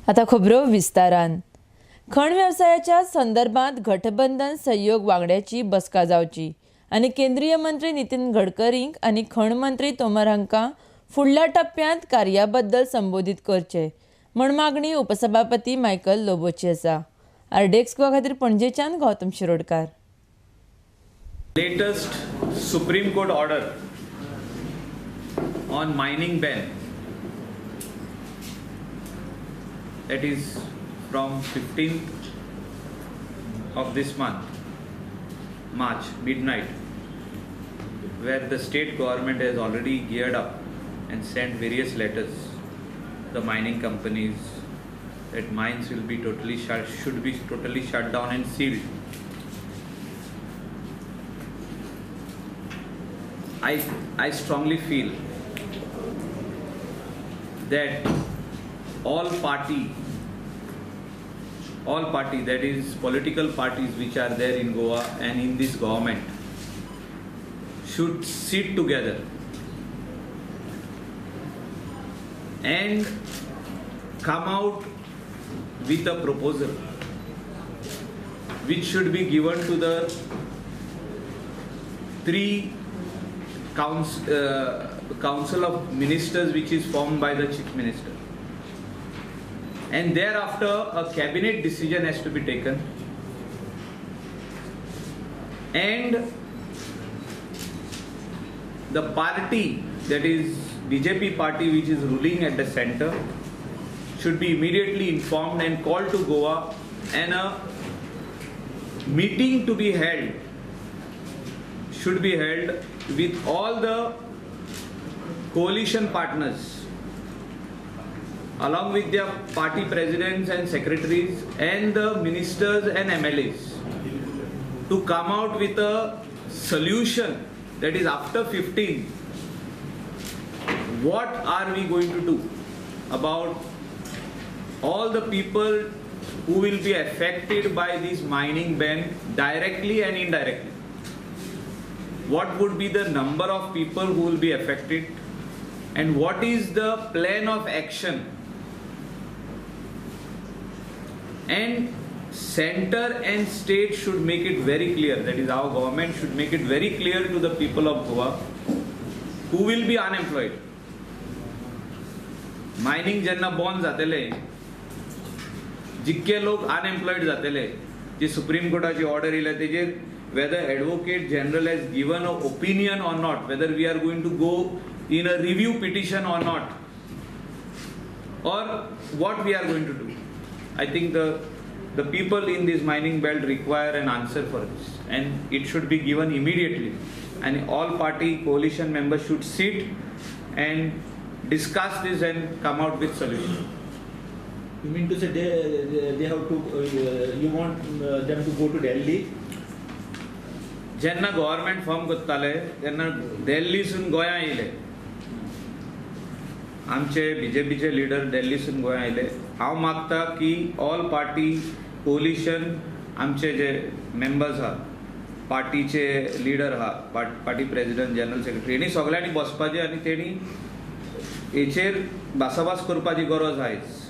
आता खबरो विस्तारान. खण व्यवसायाच्या संदर्भात गठबंधन सहयोग वांगड्याची बसका जावची आनी केंद्रीय मंत्री नितीन गडकरींक आनी खण मंत्री तोमर हांकां फुडल्या टप्प्यांत कार्याबद्दल संबोधीत करचे म्हण मागणी उपसभापती मायकल लोबोची आसा. आरडेक्स गोवा खातीर पणजेच्यान Gautam Shirodkar. Latest Supreme Court order on mining ban, that is from 15th of this month, March, midnight, where the state government has already geared up and sent various letters to the mining companies that mines will be should be totally shut down and sealed. I strongly feel that all party, that is political parties which are there in Goa and in this government, should sit together and come out with a proposal which should be given to the three council of ministers which is formed by the chief minister, and thereafter a cabinet decision has to be taken, and the party, that is BJP party, which is ruling at the center, should be immediately informed and called to Goa, and a meeting to be held should be held with all the coalition partners along with their party presidents and secretaries and the ministers and MLAs to come out with a solution, that is after 15, what are we going to do about all the people who will be affected by this mining ban directly and indirectly. What would be the number of people who will be affected, and what is the plan of action, and center and state should make it very clear, that is our government should make it very clear to the people of Goa who will be unemployed. Mining jenna bond जातले, जितके लोक unemployed जातले, जी supreme कोर्टाची order इले तेजेर whether Advocate General has given an opinion or not, whether we are going to go in a review petition or not, or what we are going to do. I think the people in this mining belt require an answer for this, and it should be given immediately, and all party coalition members should sit and discuss this and come out with solution. You mean to say they have to, you want them to go to Delhi? जेन्ना government form करताले तेन्ना दिल्लीसून गोंया येयले, आमचे बीजेपीचे leader दिल्लीसून गोंया येयले. हांव मागता की ऑल पार्टी कोलिशन, आमचे जे मेंबर्स आहा, पार्टीचे लिडर आहा, पार्टी प्रेसिडेंट, जनरल सेक्रेटरी, हेणी सगळ्यांनी बसपाचें आनी तेणी हेचेर भासाभास करपाची गरज आयज.